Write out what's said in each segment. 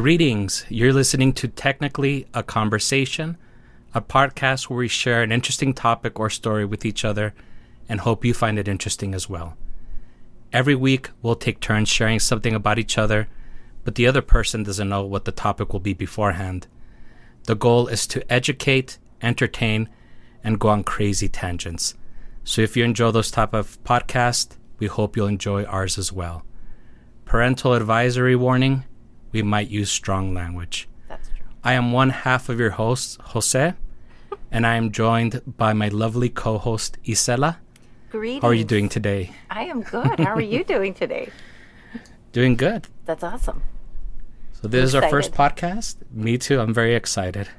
Greetings. You're listening to Technically a Conversation, a podcast where we share an interesting topic or story with each other and hope you find it interesting as well. Every week, we'll take turns sharing something about each other, but the other person doesn't know what the topic will be beforehand. The goal is to educate, entertain, and go on crazy tangents. So if you enjoy those type of podcasts, we hope you'll enjoy ours as well. Parental advisory warning, we might use strong language. That's true. I am one half of your host, Jose, and I am joined by my lovely co-host, Isela. Greetings. How are you doing today? I am good. How are you doing today? Doing good. That's awesome. So this is our first podcast. Me too. I'm very excited.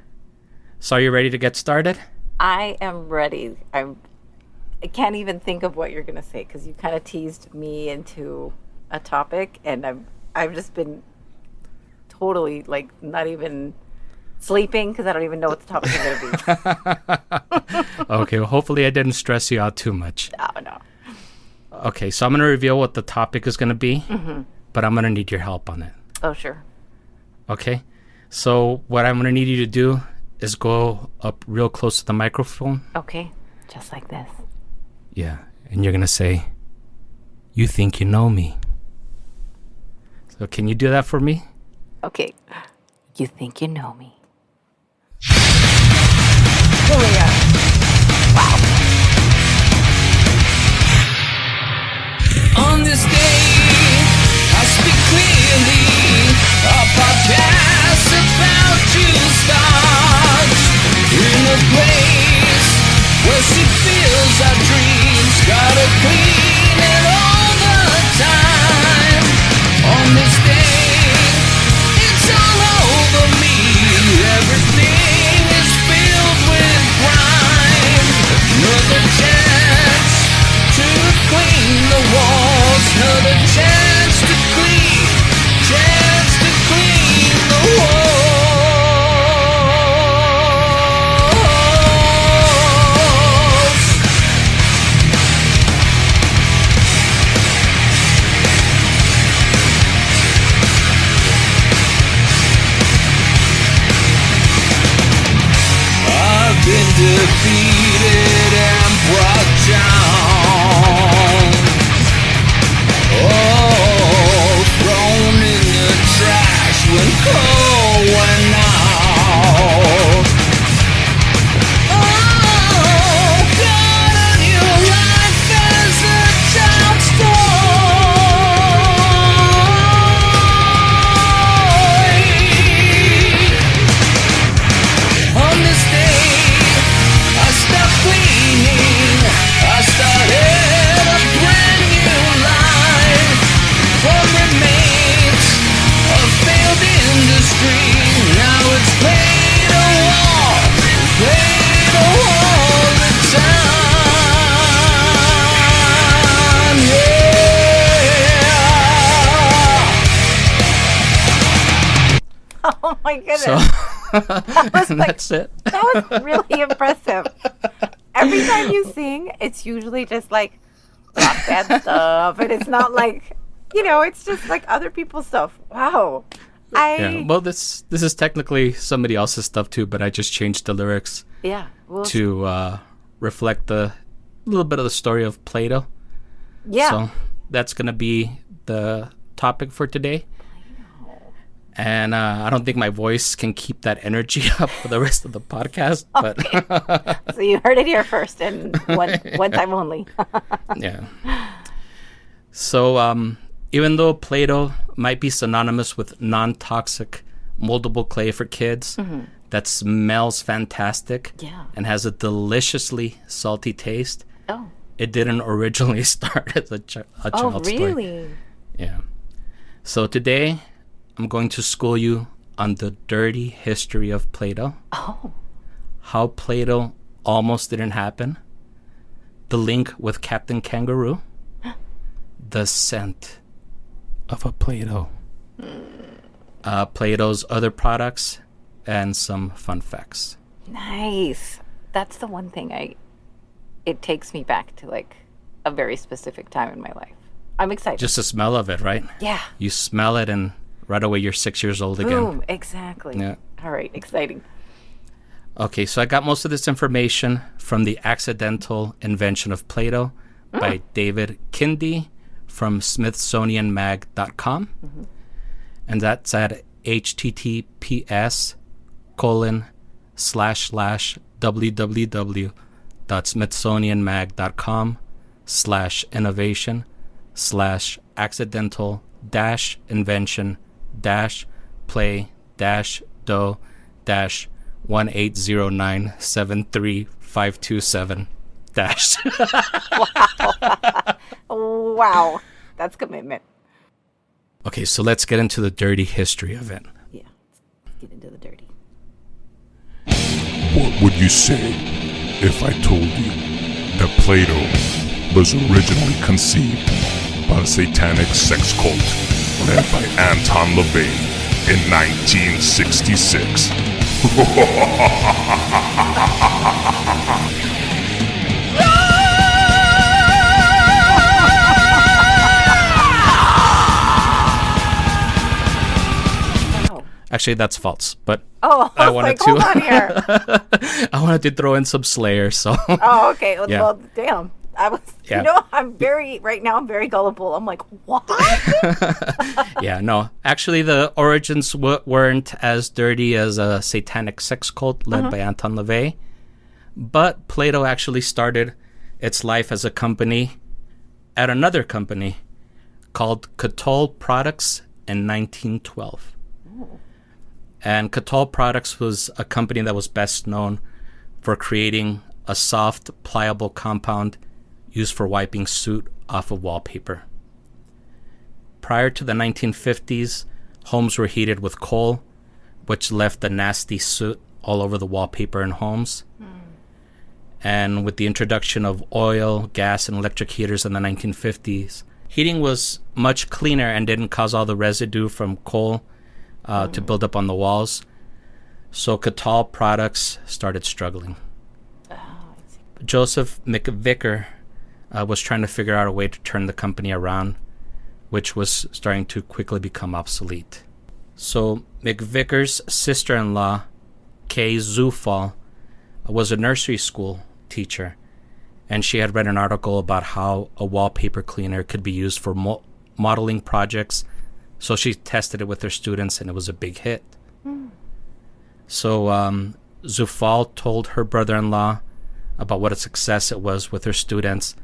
So are you ready to get started? I am ready. I can't even think of what you're going to say because you kind of teased me into a topic, and I've just been totally like not even sleeping because I don't even know what the topic is going to be. Okay, well, hopefully I didn't stress you out too much. No. Okay, so I'm going to reveal what the topic is going to be, but I'm going to need your help on it. Oh, sure. Okay, so what I'm going to need you to do is go up real close to the microphone. Okay, just like this. Yeah, and you're going to say, "You think you know me." So can you do that for me? Okay. You think you know me. Here we go. Wow. On this day, I speak clearly. Our podcast about to start. In a place where she feels our dreams. Gotta clean it all the time. On this day, it's all over me. Everything is filled with grime. Another chance to clean the walls. Another chance to clean the walls. I've been defeated and brought down. Oh, thrown in the trash when cold went out. Oh, got a new life as a child toy. On this day, I stopped cleaning. I started a brand new life from remains of failed industry. Now it's Play-Doh all the time. Yeah. Oh my goodness. So was like- that's it. That was really impressive. Every time you sing, it's usually just like rock band stuff, and it's not like, it's just like other people's stuff. Wow. Yeah. Well, this is technically somebody else's stuff too, but I just changed the lyrics to reflect the little bit of the story of Play-Doh. Yeah. So that's gonna be the topic for today. And I don't think my voice can keep that energy up for the rest of the podcast. But So you heard it here first, and one time only. yeah. So even though Play-Doh might be synonymous with non-toxic moldable clay for kids that smells fantastic and has a deliciously salty taste, it didn't originally start as a child's toy. Really? Yeah. So today, I'm going to school you on the dirty history of Play-Doh. Oh. How Play-Doh almost didn't happen. The link with Captain Kangaroo. The scent of a Play-Doh. Play-Doh's other products, and some fun facts. Nice. That's the one thing it takes me back to like a very specific time in my life. I'm excited. Just the smell of it, right? Yeah. You smell it and Right away, you're 6 years old again. Boom, exactly. Yeah. All right, exciting. Okay, so I got most of this information from The Accidental Invention of Play-Doh by David Kindy from smithsonianmag.com. And that's at Wow. https://www.smithsonianmag.com/innovation/accidental-invention-play-do-18097-527-. Wow. That's commitment. Okay, so let's get into the dirty history of it. Yeah. Let's get into the dirty. What would you say if I told you that Play-Doh was originally conceived by a satanic sex cult led by Anton LaVey in 1966? Actually, that's false, but Oh, I was like, hold on here. I wanted to throw in some Slayer, so Oh, okay. Yeah. Well, damn. Yeah. I'm very gullible. I'm like, what? yeah, no. Actually, the origins weren't as dirty as a satanic sex cult led by Anton LaVey, but Play-Doh actually started its life as a company at another company called Catol Products in 1912. And Catol Products was a company that was best known for creating a soft, pliable compound used for wiping soot off of wallpaper. Prior to the 1950s, homes were heated with coal, which left a nasty soot all over the wallpaper in homes. And with the introduction of oil, gas, and electric heaters in the 1950s, heating was much cleaner and didn't cause all the residue from coal to build up on the walls. So Catol Products started struggling. Joseph McVicker was trying to figure out a way to turn the company around, which was starting to quickly become obsolete. So McVicker's sister-in-law, Kay Zufall, was a nursery school teacher, and she had read an article about how a wallpaper cleaner could be used for modeling projects. So she tested it with her students, and it was a big hit. So Zufall told her brother-in-law about what a success it was with her students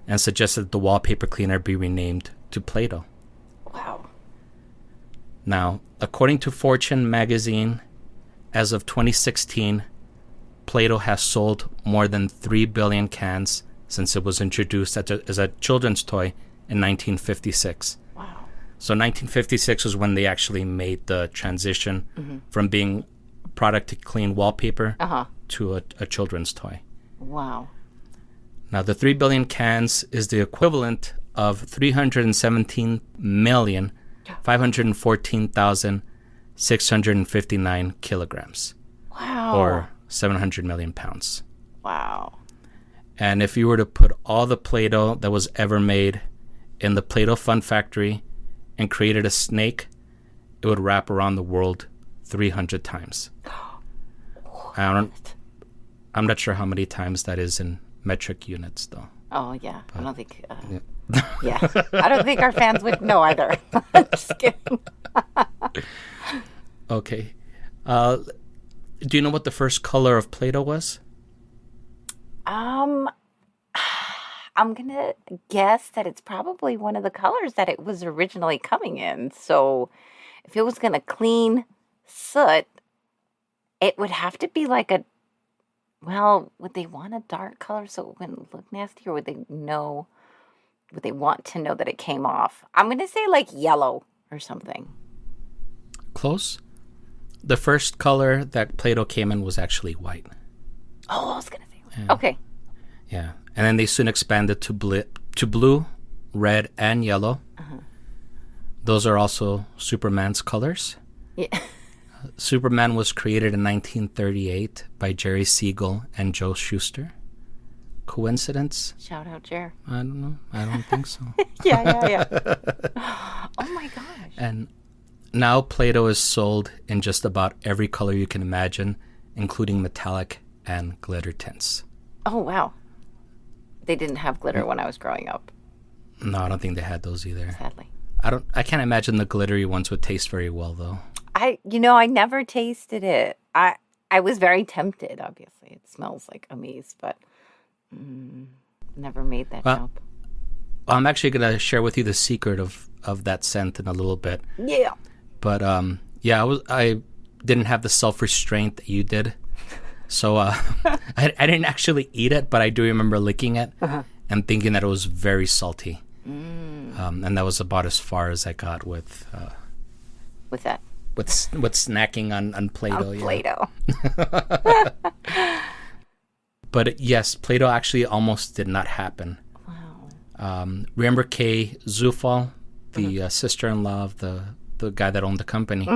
and suggested that the wallpaper cleaner be renamed to Play-Doh. Wow. Now, according to Fortune magazine, as of 2016, Play-Doh has sold more than 3 billion cans since it was introduced as a children's toy in 1956. Wow. So 1956 was when they actually made the transition from being a product to clean wallpaper to a children's toy. Wow. Now, the 3 billion cans is the equivalent of 317,514,659 kilograms. Wow. Or 700 million pounds. Wow. And if you were to put all the Play-Doh that was ever made in the Play-Doh Fun Factory and created a snake, it would wrap around the world 300 times. I'm not sure how many times that is in metric units, though. Oh, yeah. I don't think... yeah. I don't think our fans would know either. Just kidding. Okay. Do you know what the first color of Play-Doh was? I'm going to guess that it's probably one of the colors that it was originally coming in. So if it was going to clean soot, it would have to be like a... Well, would they want a dark color so it wouldn't look nasty? Or would they want to know that it came off? I'm going to say like yellow or something. Close. The first color that Play-Doh came in was actually white. Oh, I was going to say white. Okay. Yeah. And then they soon expanded to blue, red, and yellow. Those are also Superman's colors. Yeah. Superman was created in 1938 by Jerry Siegel and Joe Shuster. Coincidence? Shout out, Jer. I don't know. I don't think so. Yeah. Oh my gosh. And Now Play-Doh is sold in just about every color you can imagine, including metallic and glitter tints. Oh, wow. They didn't have glitter when I was growing up, No, I don't think they had those either. sadly. I can't imagine the glittery ones would taste very well though. I never tasted it. I was very tempted, obviously. It smells like amaze, but never made that Well, jump. I'm actually going to share with you the secret of that scent in a little bit. Yeah. But I didn't have the self-restraint that you did. So I didn't actually eat it, but I do remember licking it and thinking that it was very salty. And that was about as far as I got with that. with snacking on Play-Doh. On Play-Doh. But yes, Play-Doh actually almost did not happen. Wow. Remember Kay Zufall, the sister-in-law of the guy that owned the company?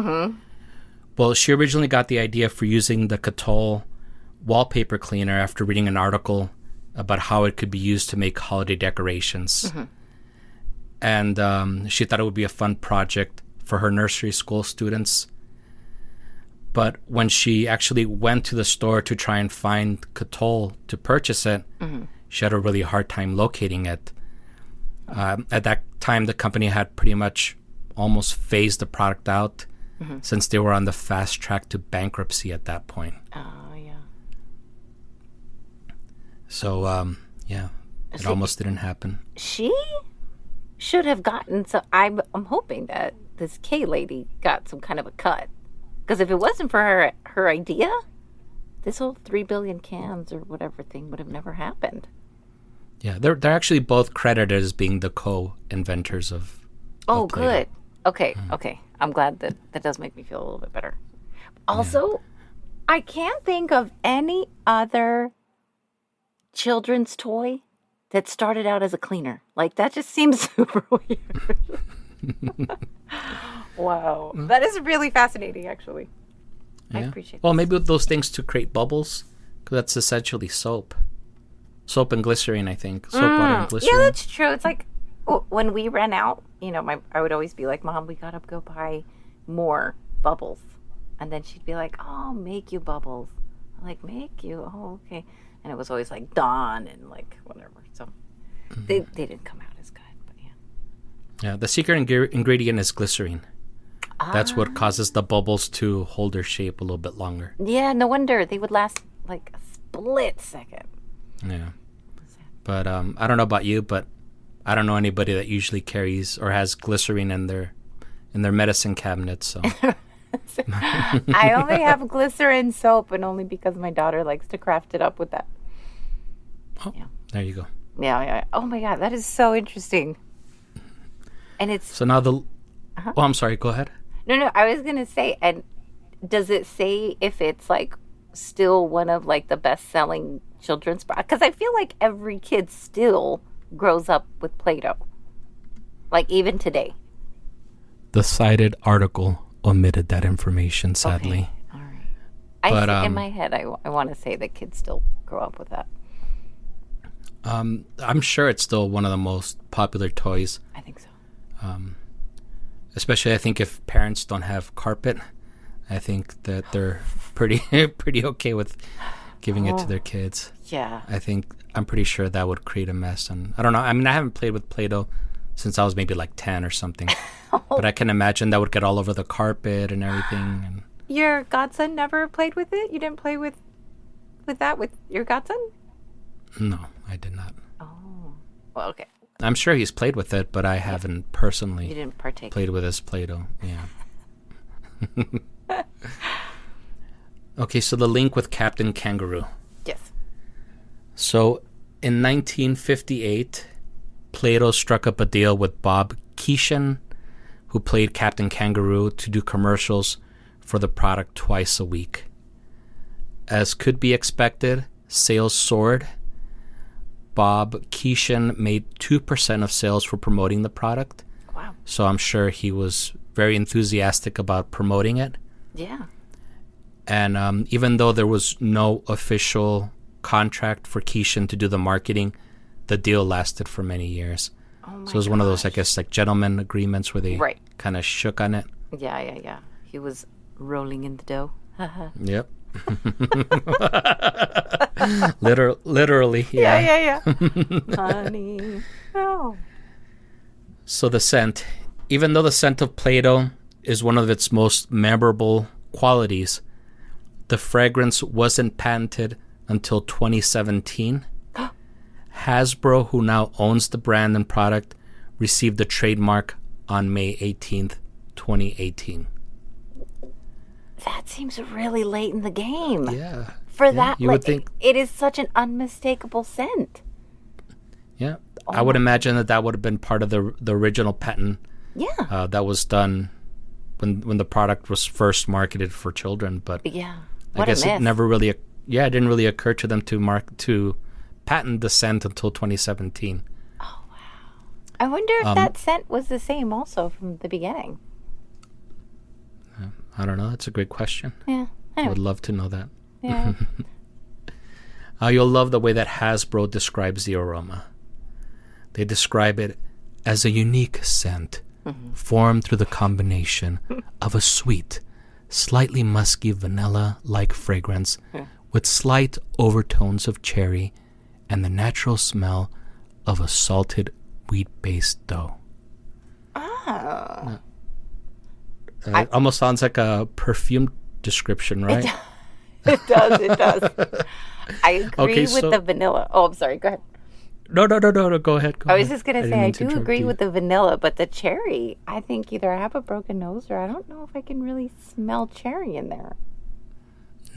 Well, she originally got the idea for using the Katol wallpaper cleaner after reading an article about how it could be used to make holiday decorations. And she thought it would be a fun project for her nursery school students. But when she actually went to the store to try and find Katol to purchase it, she had a really hard time locating it. At that time, the company had pretty much almost phased the product out since they were on the fast track to bankruptcy at that point. Oh, yeah. So, it almost didn't happen. She should have gotten some. I'm hoping that this K lady got some kind of a cut. Because if it wasn't for her idea, this whole 3 billion cans or whatever thing would have never happened. Yeah, they're actually both credited as being the co-inventors of Oh, Play-Doh. good. Okay. I'm glad that does make me feel a little bit better. Also, I can't think of any other children's toy that started out as a cleaner. Like, that just seems super weird. Wow. That is really fascinating, actually. I appreciate Well, maybe with those things to create bubbles, because that's essentially soap. Soap and glycerine, I think. Soap, water, and glycerine. Yeah, that's true. It's like when we ran out, I would always be like, Mom, we gotta go buy more bubbles. And then she'd be like, oh, I'll make you bubbles. I'm like, make you? Oh, okay. And it was always like Dawn and like whatever. So they didn't come out as good, but yeah. Yeah, the secret ingredient is glycerine. That's what causes the bubbles to hold their shape a little bit longer. Yeah, no wonder. They would last like a split second. Yeah. But I don't know about you, but I don't know anybody that usually carries or has glycerine in their medicine cabinet. So I only have glycerin soap, and only because my daughter likes to craft it up with that. oh, there you go. Yeah. Oh my God, that is so interesting. And it's So now Oh, I'm sorry. Go ahead. no. I was gonna say, and does it say if it's like still one of like the best-selling children's products? Because I feel like every kid still grows up with Play-Doh, like even today. The cited article omitted that information, sadly. Okay. All right. But, In my head, I want to say that kids still grow up with that. I'm sure it's still one of the most popular toys. I think so. Especially, I think if parents don't have carpet, I think that they're pretty okay with giving it to their kids. Yeah. I'm pretty sure that would create a mess. And I don't know. I mean, I haven't played with Play-Doh since I was maybe like 10 or something. But I can imagine that would get all over the carpet and everything. And Your godson never played with it? You didn't play with that with your godson? no, I did not. Oh. Well, okay. I'm sure he's played with it, but I haven't You personally didn't partake. played with his Play-Doh. Yeah. Okay, so the link with Captain Kangaroo. Yes. So in 1958, Play-Doh struck up a deal with Bob Keeshan, who played Captain Kangaroo, to do commercials for the product twice a week. As could be expected, sales soared. Bob Keeshan made 2% of sales for promoting the product. Wow. So I'm sure he was very enthusiastic about promoting it. Yeah. And even though there was no official contract for Keeshan to do the marketing, the deal lasted for many years. Oh my So it was one of those, I gosh. guess, like gentleman agreements where they Right. kind of shook on it. Yeah. He was rolling in the dough. Yep. Literally, yeah. Yeah. Honey. Oh. So the scent, even though the scent of Play-Doh is one of its most memorable qualities, the fragrance wasn't patented until 2017. Hasbro, who now owns the brand and product, received the trademark on May 18th, 2018. That seems really late in the game. Yeah. For that, you would think. it is such an unmistakable scent. Yeah. I would imagine that would have been part of the original patent. Yeah. That was done when the product was first marketed for children. But Yeah. I guess it never really, it didn't really occur to them to patent the scent until 2017. Oh, wow. I wonder if that scent was the same also from the beginning. I don't know. That's a great question. Yeah. I would love to know that. Yeah. You'll love the way that Hasbro describes the aroma. They describe it as a unique scent formed through the combination of a sweet, slightly musky vanilla-like fragrance with slight overtones of cherry and the natural smell of a salted wheat-based dough. Oh. It almost sounds like a perfume description, right? It does. I agree with the vanilla. Oh, I'm sorry. Go ahead. No. Go ahead. I was just going to say, I do agree with the vanilla, but the cherry, I think either I have a broken nose or I don't know if I can really smell cherry in there.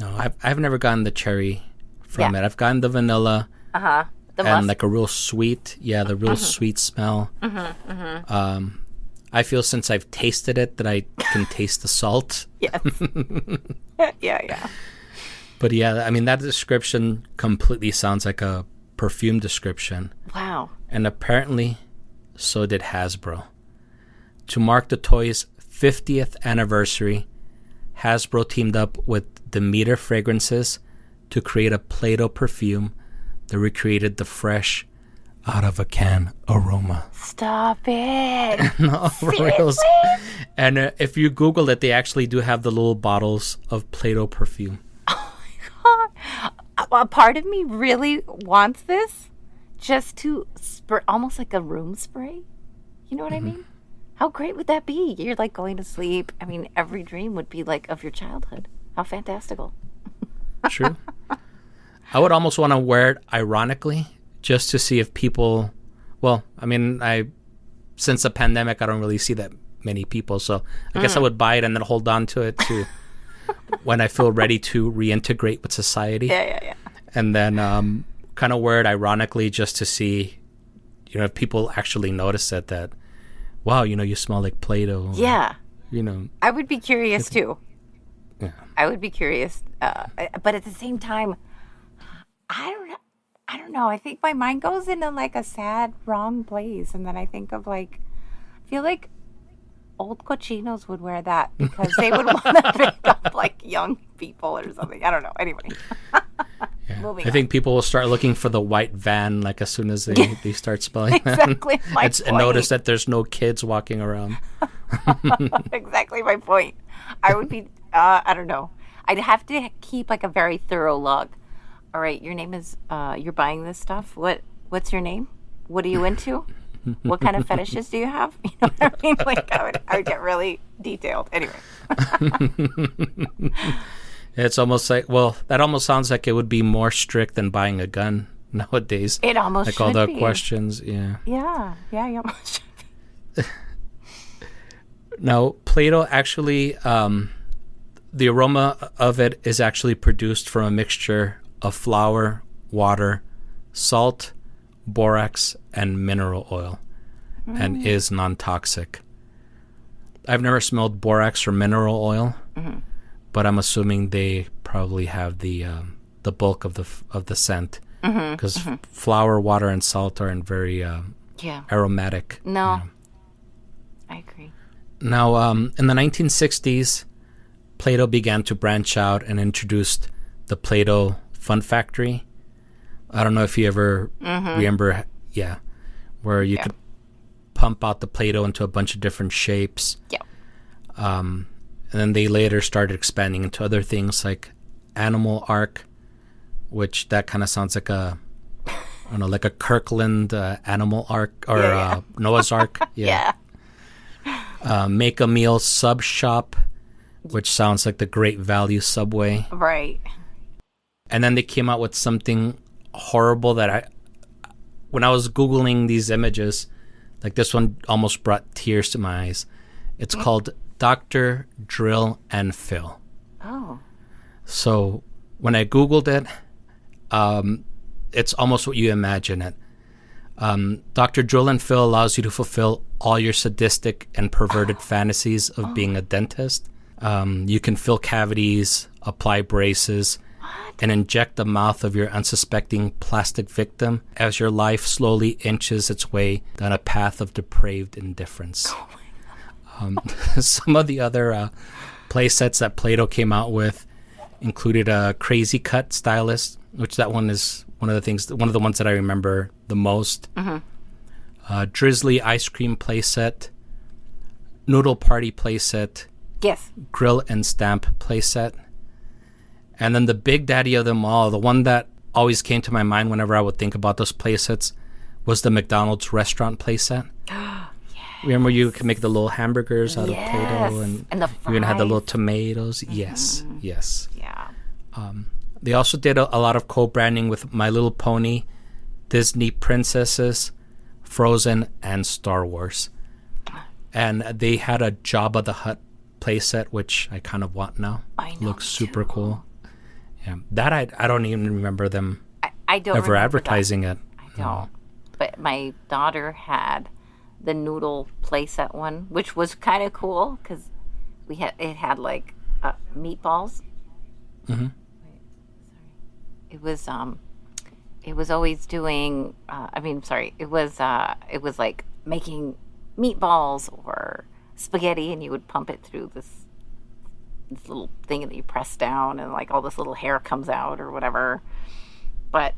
No, I've never gotten the cherry from it. I've gotten the vanilla. The and musk. like a real sweet, the real sweet smell. I feel since I've tasted it that I can taste the salt. Yes. Yeah. But yeah, I mean, that description completely sounds like a perfume description. Wow. And apparently, so did Hasbro. To mark the toy's 50th anniversary, Hasbro teamed up with Demeter Fragrances to create a Play-Doh perfume that recreated the fresh, out-of-a-can aroma. Stop it. No, for reals. And if you Google it, they actually do have the little bottles of Play-Doh perfume. Oh my God. A part of me really wants this just to spray, almost like a room spray. You know what I mean? How great would that be? You're like going to sleep. I mean, every dream would be like of your childhood. How fantastical. True. I would almost want to wear it ironically just to see if people, since the pandemic, I don't really see that many people. So I guess I would buy it and then hold on to it to when I feel ready to reintegrate with society. Yeah. And then kind of wear it ironically just to see, if people actually notice that, wow, you smell like Play-Doh. Yeah. I would be curious too. Yeah. I would be curious. But at the same time, I don't know. I think my mind goes into like a sad, wrong place. And then I think of I feel like old cochinos would wear that because they would want to pick up like young people or something. I don't know. Anyway. Yeah. I think people will start looking for the white van like as soon as they start spelling exactly that. My point. And notice that there's no kids walking around. Exactly my point. I would be, I don't know. I'd have to keep like a very thorough log. All right, your name is, you're buying this stuff. What's your name? What are you into? What kind of fetishes do you have? You know what I mean? Like I would get really detailed. Anyway. It's almost like, that almost sounds like it would be more strict than buying a gun nowadays. It almost like should all the be. questions, yeah. Yeah, you almost should. Now, Play-Doh actually, the aroma of it is actually produced from a mixture of flour, water, salt, borax, and mineral oil, and is non-toxic. I've never smelled borax or mineral oil, but I'm assuming they probably have the bulk of the scent because flour, water, and salt aren't very aromatic. No, I agree. Now, in the 1960s, Play-Doh began to branch out and introduced the Play-Doh Fun Factory. I don't know if you ever remember, where you could pump out the Play-Doh into a bunch of different shapes. Yeah. And then they later started expanding into other things like Animal Ark, which that kind of sounds like a, I don't know, like a Kirkland Animal Ark or Noah's Ark. Yeah. Make a Meal Sub Shop, which sounds like the Great Value Subway. Right. And then they came out with something horrible that when I was Googling these images, like this one almost brought tears to my eyes. It's called Dr. Drill and Fill. Oh. So when I Googled it, it's almost what you imagine it. Dr. Drill and Fill allows you to fulfill all your sadistic and perverted fantasies of being a dentist. You can fill cavities, apply braces, and inject the mouth of your unsuspecting plastic victim as your life slowly inches its way down a path of depraved indifference. Oh my God. Some of the other play sets that Play-Doh came out with included a Crazy Cut stylus, which that one is one of the ones that I remember the most. Drizzly ice cream play set, Noodle Party play set, Yes. Grill and Stamp play set. And then the big daddy of them all, the one that always came to my mind whenever I would think about those play sets, was the McDonald's restaurant play set. Remember you could make the little hamburgers out of Play-Doh and the you even had the fries. little tomatoes. Yes. Yeah. They also did a lot of co-branding with My Little Pony, Disney Princesses, Frozen, and Star Wars. And they had a Jabba the Hutt playset, which I kind of want now. I know, Looks super too. cool. Yeah, that I don't even remember them I don't ever remember advertising that. it. I don't. But my daughter had the noodle playset one, which was kind of cool because it had like meatballs. Mm-hmm. It was always doing. It was like making meatballs or spaghetti, and you would pump it through this little thing that you press down, and like all this little hair comes out or whatever. But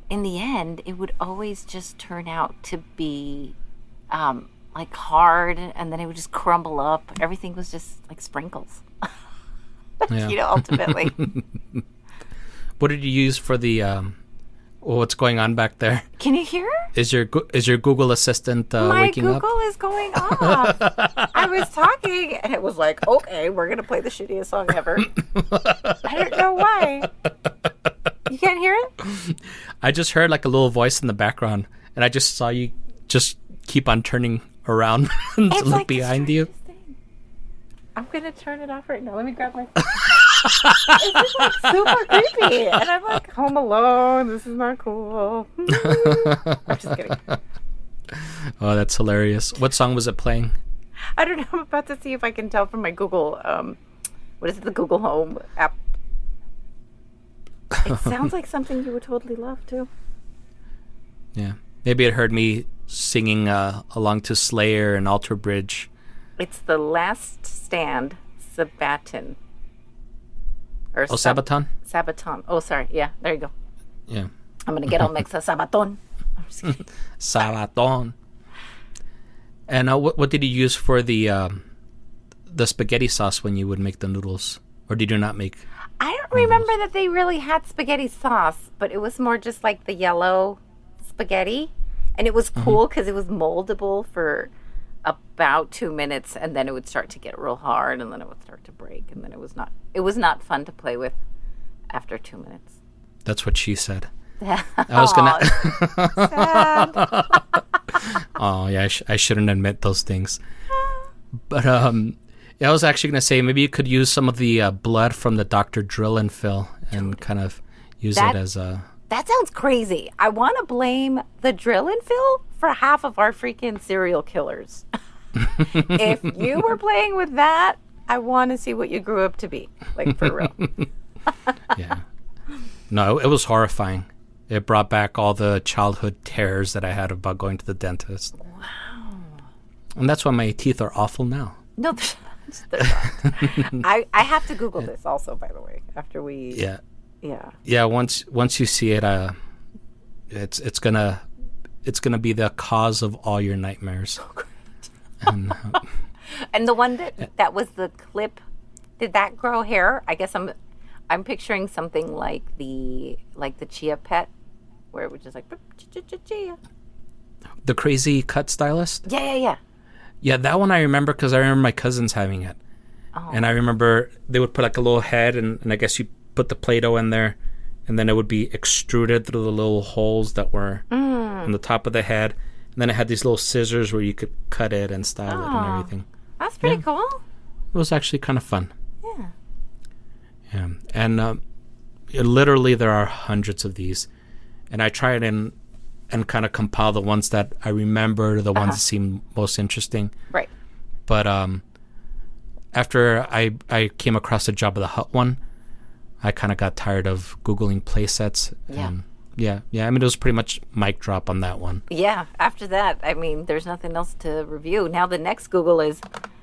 in the end, it would always just turn out to be like hard, and then it would just crumble up. Everything was just like sprinkles. Yeah. Ultimately. What did you use for the what's going on back there? Can you hear? Is your Google Assistant My waking up? Google is going off. I was talking, and it was like, okay, we're going to play the shittiest song ever. I don't know why. You can't hear it? I just heard like a little voice in the background, and I just saw you just keep on turning around to look like behind you. Thing. I'm going to turn it off right now. Let me grab my phone. It's just like super creepy. And I'm like, home alone. This is not cool. I'm just kidding. Oh, that's hilarious. What song was it playing? I don't know. I'm about to see if I can tell from my Google, what is it, the Google Home app. It sounds like something you would totally love, too. Yeah. Maybe it heard me singing along to Slayer and Alter Bridge. It's The Last Stand, Sabaton. Or Sabaton? Sabaton. Oh, sorry. Yeah, there you go. Yeah. I'm going to get all mixed up. Sabaton. I'm just kidding. Sabaton. And what did you use for the spaghetti sauce when you would make the noodles? Or did you not make? I don't remember that they really had spaghetti sauce, but it was more just like the yellow spaghetti. And it was cool because it was moldable for about 2 minutes, and then it would start to get real hard, and then it would start to break, and then it was not fun to play with after 2 minutes. That's what she said. I was gonna. Sad. Oh yeah, I shouldn't admit those things. But I was actually gonna say maybe you could use some of the blood from the Dr. Drill and Fill and kind of use it as a. That sounds crazy. I want to blame the Drill and Fill for half of our freaking serial killers. If you were playing with that, I want to see what you grew up to be. Like, for real. Yeah. No, it was horrifying. It brought back all the childhood terrors that I had about going to the dentist. Wow. And that's why my teeth are awful now. No, they're not. I have to Google this also, by the way, after we... Yeah. Yeah. Yeah, once you see it, it's gonna be the cause of all your nightmares. Oh, great. And, And the one that was the clip, did that grow hair? I guess I'm picturing something like the Chia Pet, where it was just like chia. The crazy cut stylist? Yeah. Yeah, that one I remember because I remember my cousins having it. Oh. And I remember they would put like a little head, and I guess you put the Play-Doh in there, and then it would be extruded through the little holes that were on the top of the head. And then it had these little scissors where you could cut it and style it and everything. That's pretty cool. It was actually kind of fun. Yeah. Yeah. And literally there are hundreds of these. And I tried and kind of compile the ones that I remembered, the ones that seemed most interesting. Right. But after I came across the Jabba the Hutt one, I kind of got tired of Googling play sets. Yeah. And yeah. I mean, it was pretty much mic drop on that one. Yeah. After that, I mean, there's nothing else to review. Now the next Google is,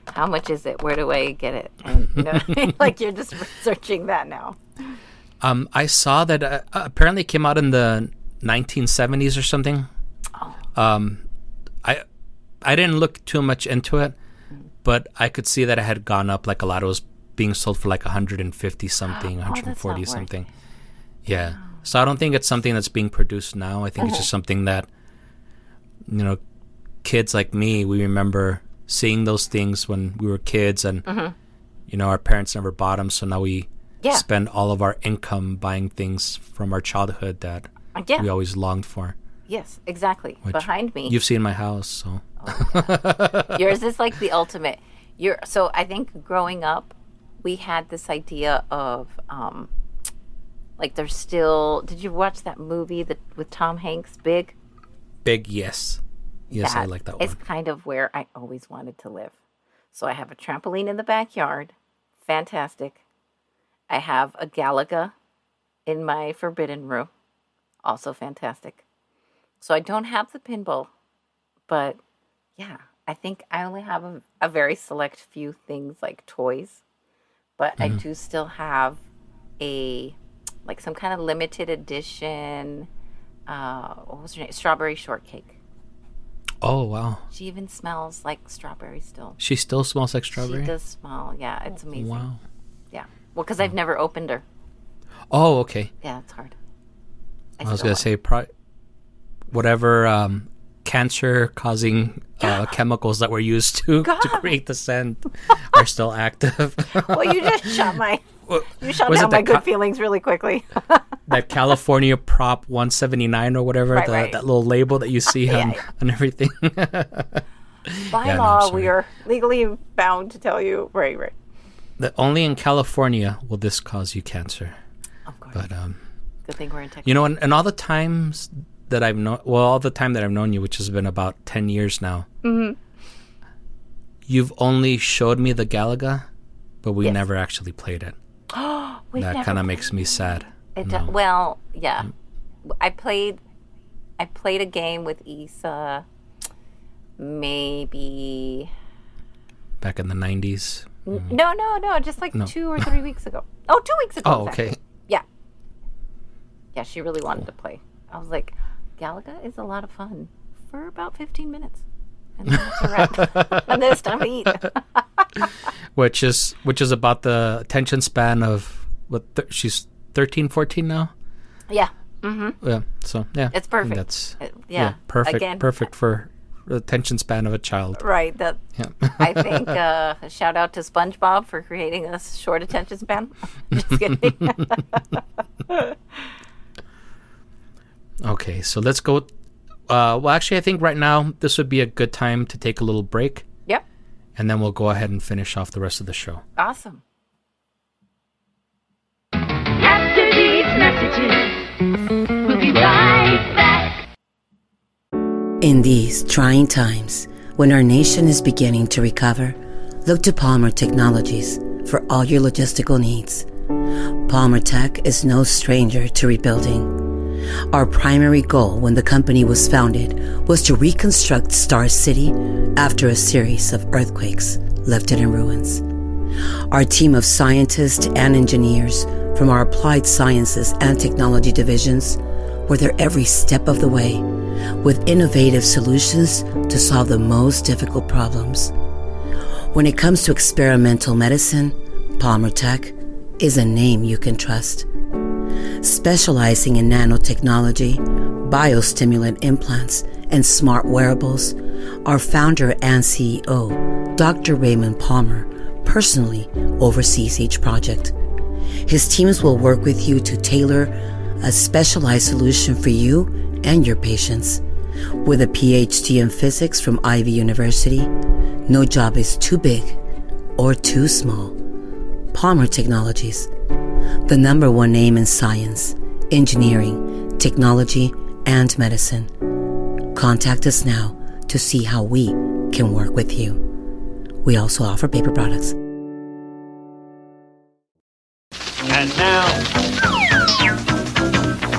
how much is it? Where do I get it? And, you know, like you're just researching that now. I saw that apparently it came out in the 1970s or something. Oh. I didn't look too much into it, but I could see that it had gone up. Like a lot of it was being sold for like 150 something, 140 something. Yeah. So I don't think it's something that's being produced now. I think it's just something that, you know, kids like me, we remember seeing those things when we were kids, and you know, our parents never bought them, so now we spend all of our income buying things from our childhood that we always longed for. Yes, exactly. Which behind me. You've seen my house, so. Yours is like the ultimate. So I think growing up, we had this idea of, like there's still, did you watch that movie with Tom Hanks, Big? Big, yes. Yes, I like that one. It's kind of where I always wanted to live. So I have a trampoline in the backyard. Fantastic. I have a Galaga in my forbidden room. Also fantastic. So I don't have the pinball, but yeah, I think I only have a very select few things like toys, but I do still have some kind of limited edition, what was her name? Strawberry shortcake. Oh, wow. She even smells like strawberry still. She still smells like strawberry? She does smell, yeah, it's amazing. Wow. Yeah, well, because I've never opened her. Oh, okay. Yeah, it's hard. I was going to say, whatever cancer-causing chemicals that were used to create the scent are still active. Well, you just shot down my good feelings really quickly. That California Prop 179 or whatever, that little label that you see on everything. By law, we are legally bound to tell you. Right. That only in California will this cause you cancer. Of course. But good thing we're in Texas. you know, and all the times that all the time that I've known you, which has been about 10 years now, you've only showed me the Galaga, but we never actually played it. That kind of makes me sad. Well, yeah. I played a game with Isa maybe back in the 90s. No, just like 2 or 3 weeks ago. Oh, 2 weeks ago. Oh, okay. Yeah, she really wanted to play. I was like, Galaga is a lot of fun for about 15 minutes. And then it's a wrap. And then it's time to eat. which is about the attention span of she's 13, 14 now? Yeah. Mm-hmm. Yeah. So, yeah. It's perfect. That's perfect. Again, perfect for the attention span of a child. Right. I think shout out to SpongeBob for creating a short attention span. Just kidding. Okay, so let's go. Well, actually, I think right now this would be a good time to take a little break. Yep. And then we'll go ahead and finish off the rest of the show. Awesome. After these messages, we'll be right back. In these trying times, when our nation is beginning to recover, look to Palmer Technologies for all your logistical needs. Palmer Tech is no stranger to rebuilding. Our primary goal when the company was founded was to reconstruct Star City after a series of earthquakes left it in ruins. Our team of scientists and engineers from our applied sciences and technology divisions were there every step of the way with innovative solutions to solve the most difficult problems. When it comes to experimental medicine, Palmer Tech is a name you can trust. Specializing in nanotechnology, biostimulant implants, and smart wearables, our founder and CEO, Dr. Raymond Palmer, personally oversees each project. His teams will work with you to tailor a specialized solution for you and your patients. With a PhD in physics from Ivy University, no job is too big or too small. Palmer Technologies, the #1 name in science, engineering, technology, and medicine. Contact us now to see how we can work with you. We also offer paper products. And now,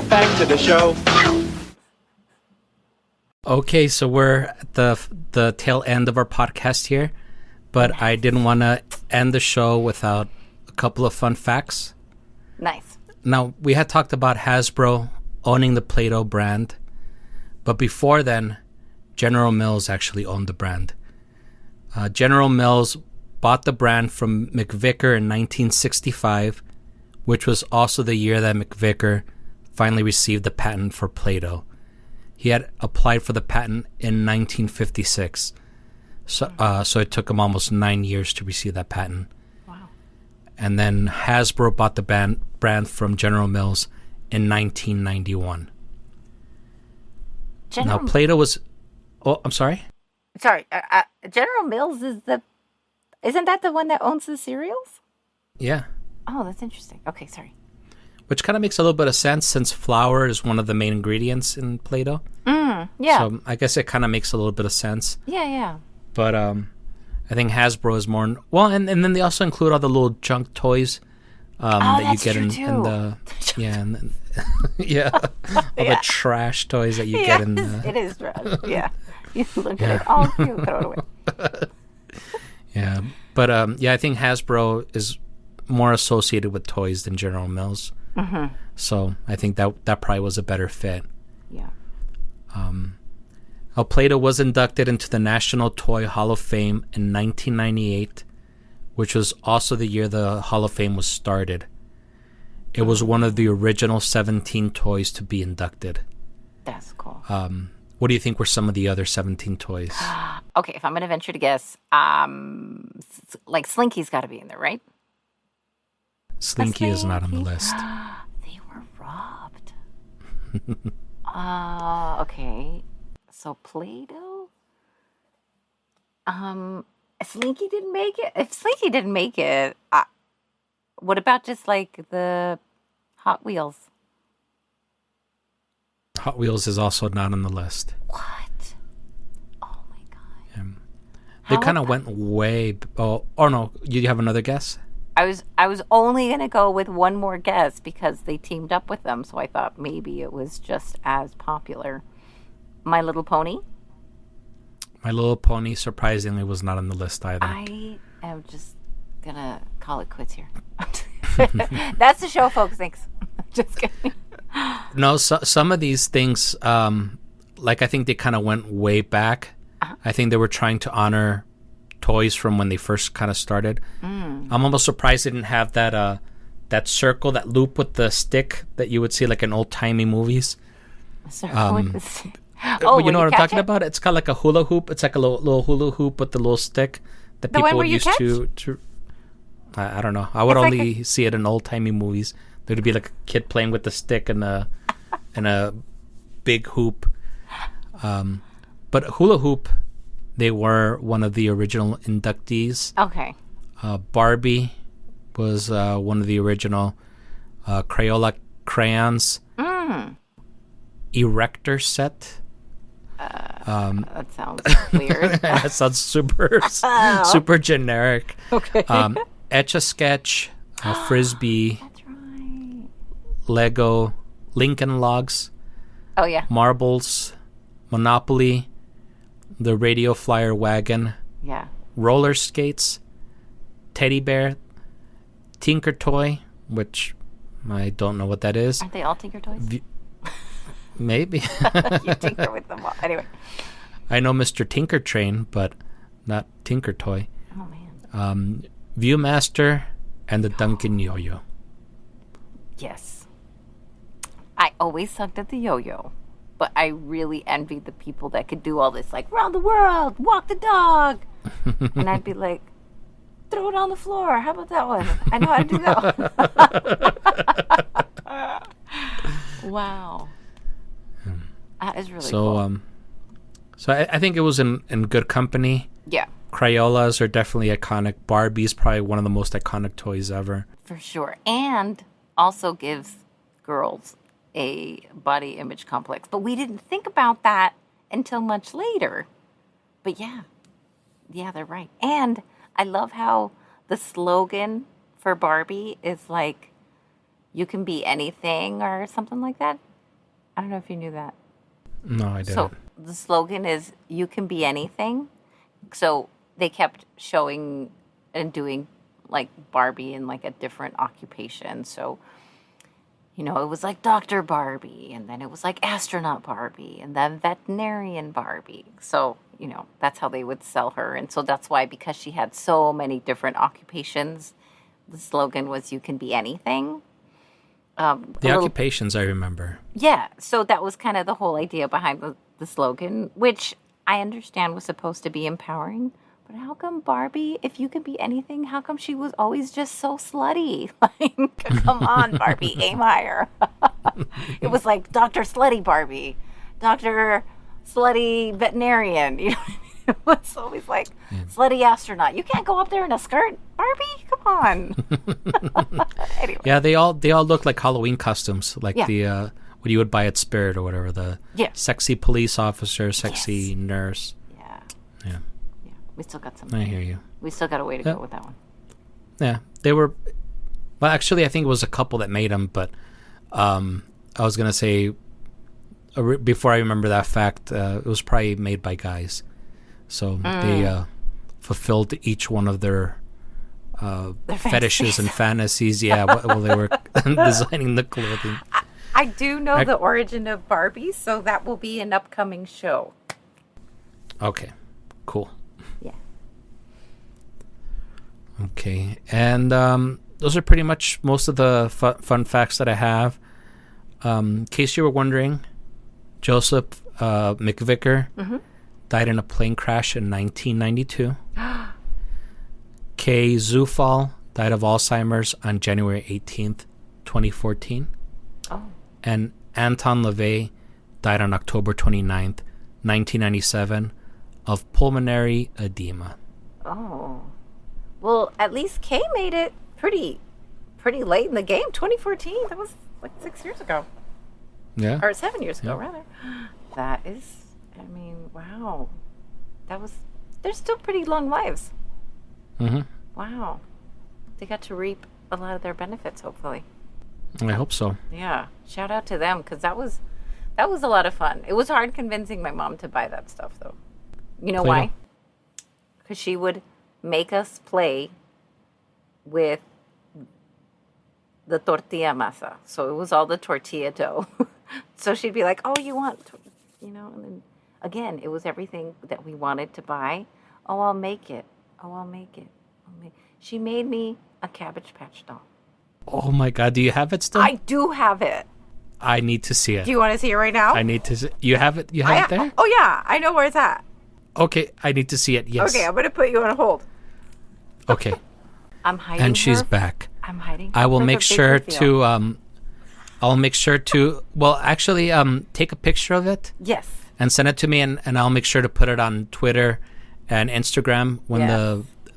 back to the show. Okay, so we're at the tail end of our podcast here, but I didn't want to end the show without a couple of fun facts. Nice. Now, we had talked about Hasbro owning the Play-Doh brand, but before then, General Mills actually owned the brand. General Mills bought the brand from McVicker in 1965, which was also the year that McVicker finally received the patent for Play-Doh. He had applied for the patent in 1956, so it took him almost 9 years to receive that patent. Wow. And then Hasbro bought the brand from General Mills in 1991. Now, Play-Doh was... Oh, I'm sorry? Sorry. General Mills isn't that the one that owns the cereals? Yeah. Oh, that's interesting. Okay, sorry. Which kind of makes a little bit of sense since flour is one of the main ingredients in Play-Doh. Yeah. So I guess it kind of makes a little bit of sense. Yeah. But I think Hasbro is more... Well, and then they also include all the little junk toys that you get in the... Yeah, and then, yeah. All the trash toys that you get in the... It is trash. Yeah. You look at it all cute, throw it away. Yeah. But I think Hasbro is more associated with toys than General Mills. Mm-hmm. So I think that probably was a better fit. Yeah. Play-Doh was inducted into the National Toy Hall of Fame in 1998, which was also the year the Hall of Fame was started. It was one of the original 17 toys to be inducted. That's cool. What do you think were some of the other 17 toys? Okay, if I'm going to venture to guess, like Slinky's got to be in there, right? Slinky is not on the list. They were robbed. Okay. So Play-Doh? Slinky didn't make it? If Slinky didn't make it, what about just like the Hot Wheels? Hot Wheels is also not on the list. What? Oh my god. Yeah. They kind of went way... Oh no. You have another guess? I was only going to go with one more guess because they teamed up with them, so I thought maybe it was just as popular. My Little Pony? My Little Pony, surprisingly, was not on the list either. I am just going to call it quits here. That's the show, folks. Thanks. Just kidding. No, some of these things, I think they kind of went way back. Uh-huh. I think they were trying to honor toys from when they first kind of started. I'm almost surprised they didn't have that circle, that loop with the stick that you would see like in old-timey movies. Circle with the stick. You know what I'm talking about? It's kind of like a hula hoop. It's like a little hula hoop with the little stick that people would use to I don't know. I would only see it in old-timey movies. There'd be like a kid playing with the stick and a big hoop. But hula hoop, they were one of the original inductees. Okay. Barbie was one of the original. Crayola crayons. Erector set. That sounds weird. That sounds super generic. Okay. Etch-a-Sketch, Frisbee. That's right. Lego, Lincoln Logs. Oh, yeah. Marbles, Monopoly, the Radio Flyer Wagon. Yeah. Roller skates, Teddy Bear, Tinker Toy, which I don't know what that is. Aren't they all Tinker Toys? Maybe. You tinker with them all. Anyway. I know Mr. Tinker Train, but not Tinker Toy. Oh, man. Viewmaster and the Duncan Yo-Yo. Yes. I always sucked at the yo-yo, but I really envied the people that could do all this, like, round the world, walk the dog. And I'd be like, throw it on the floor. How about that one? I know how to do that one. Wow. That is really cool. So I think it was in good company. Yeah. Crayolas are definitely iconic. Barbie's probably one of the most iconic toys ever. For sure. And also gives girls a body image complex. But we didn't think about that until much later. But yeah, they're right. And I love how the slogan for Barbie is like, you can be anything or something like that. I don't know if you knew that. No, I didn't. So the slogan is, you can be anything. So they kept showing and doing like Barbie in like a different occupation. So, you know, it was like Dr. Barbie, and then it was like astronaut Barbie, and then veterinarian Barbie. So, you know, that's how they would sell her. And so that's why, because she had so many different occupations, the slogan was, you can be anything. The occupations, I remember. Yeah, so that was kind of the whole idea behind the slogan, which I understand was supposed to be empowering. But how come Barbie, if you could be anything, how come she was always just so slutty? Like, come on, Barbie, aim higher. It was like Dr. Slutty Barbie, Dr. Slutty Veterinarian. You know what I mean? It was always like slutty astronaut. You can't go up there in a skirt, Barbie. Come on. Anyway. Yeah, they all look like Halloween costumes, like the what you would buy at Spirit or whatever. The sexy police officer, sexy nurse. Yeah. We still got some. I hear you. We still got a way to go with that one. Yeah, they were. Well, actually, I think it was a couple that made them, but I was gonna say before I remember that fact, it was probably made by guys. So they fulfilled each one of their fetishes and fantasies. Yeah, while they were designing the clothing. I do know the origin of Barbie, so that will be an upcoming show. Okay, cool. Yeah. Okay, and those are pretty much most of the fun facts that I have. In case you were wondering, Joseph McVicker died in a plane crash in 1992. Kay Zufall died of Alzheimer's on January 18th, 2014. Oh. And Anton LaVey died on October 29th, 1997 of pulmonary edema. Oh. Well, at least Kay made it pretty late in the game. 2014. That was like 6 years ago. Yeah. Or 7 years ago, rather. That is, I mean, wow. They're still pretty long lives. Mm-hmm. Wow. They got to reap a lot of their benefits, hopefully. I hope so. Yeah. Shout out to them, because that was a lot of fun. It was hard convincing my mom to buy that stuff, though. You know why? Because she would make us play with the tortilla masa. So it was all the tortilla dough. So she'd be like, oh, you want, and then again, it was everything that we wanted to buy. Oh, I'll make it. She made me a Cabbage Patch doll. Oh my God, do you have it still? I do have it. I need to see it. Do you want to see it right now? I need to see. You have it? You have it there? Oh, yeah. I know where it's at. Okay, I need to see it, yes. Okay, I'm going to put you on hold. Okay. I'm hiding And she's her. back. I'm hiding her. I will for make the sure big reveal. I'll make sure to, well, actually, take a picture of it. Yes. And send it to me, and I'll make sure to put it on Twitter and Instagram when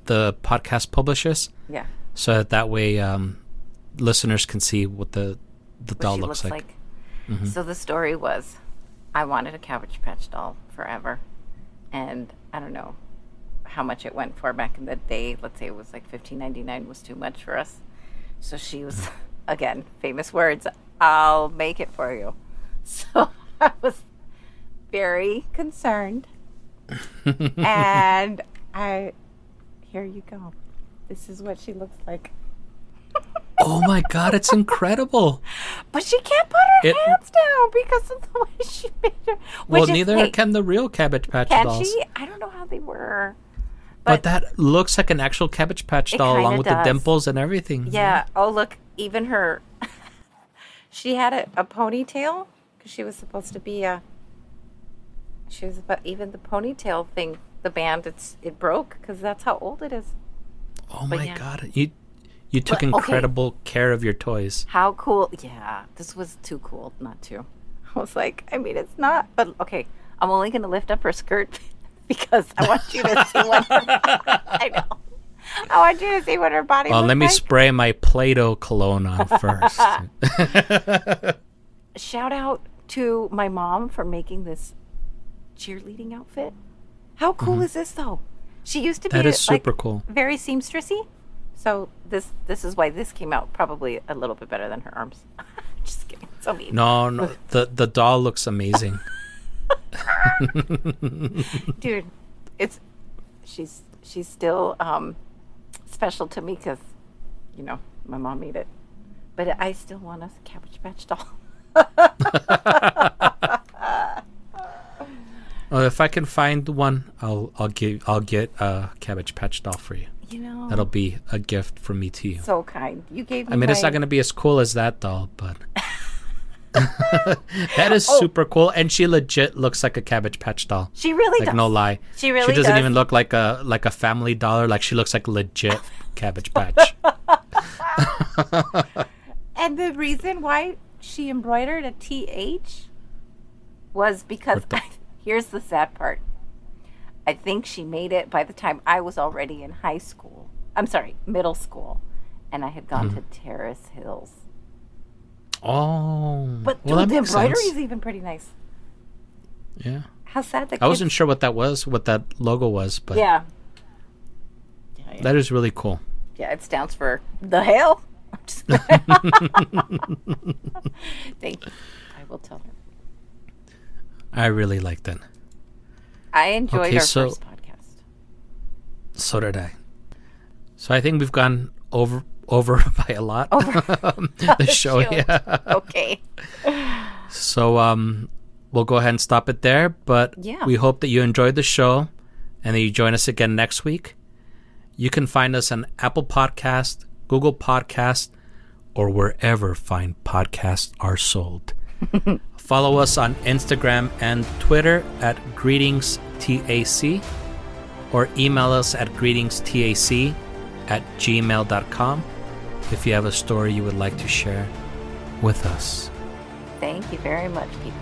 the podcast publishes. Yeah. So that way listeners can see what the doll looks like. Mm-hmm. So the story was, I wanted a Cabbage Patch doll forever. And I don't know how much it went for back in the day. Let's say it was like $15.99 was too much for us. So she was, again, famous words, I'll make it for you. So I was very concerned. And here you go. This is what she looks like. Oh my God, it's incredible. But she can't put her hands down because of the way she made her. Well, neither can the real Cabbage Patch dolls. Can she? I don't know how they were. But that looks like an actual Cabbage Patch It doll along kinda with does. the dimples and everything. Yeah. Oh, look, even her. She had a ponytail because she was supposed to be a. She was about even the ponytail thing. The band, it broke because that's how old it is. Oh But my yeah. God. You took But, okay. incredible care of your toys. How cool. Yeah, this was too cool not to. I was like, I mean, it's not. But okay, I'm only going to lift up her skirt because I want you to see what her, I know. I want you to see what her body Well, looks let me like. spray my Play-Doh cologne on first. Shout out to my mom for making this cheerleading outfit. How cool is this though? She used to be That is super like, cool. very seamstressy. So this is why this came out probably a little bit better than her arms. Just kidding. So mean. No, the doll looks amazing. Dude, she's still special to me because my mom made it, but I still want a Cabbage Patch doll. Well, if I can find one, I'll get a Cabbage Patch doll for you. That'll be a gift from me to you. So kind. You gave me. I mean, it's not going to be as cool as that doll, but that is super cool. And she legit looks like a Cabbage Patch doll. She really Like does. no lie. She really She doesn't does. even look like a family dollar. Like she looks like legit Cabbage Patch. And the reason why she embroidered a TH was because here's the sad part. I think she made it by the time I was already in high school. I'm sorry, middle school. And I had gone to Terrace Hills. Oh. But well, dude, that the makes embroidery sense. is even pretty nice. Yeah. How sad that I wasn't sure what that was, what that logo was, but Yeah. that is really cool. Yeah, it stands for the hell. I'm just Thank you. I will tell her. I really liked it. I enjoyed Okay, our so- first podcast. So did I. So I think we've gone over by a lot. The show, Shoot. yeah. Okay. So we'll go ahead and stop it there. But Yeah. we hope that you enjoyed the show and that you join us again next week. You can find us on Apple Podcast, Google Podcast, or wherever fine podcasts are sold. Follow us on Instagram and Twitter at greetingstac or email us at greetingstac@gmail.com if you have a story you would like to share with us. Thank you very much, people.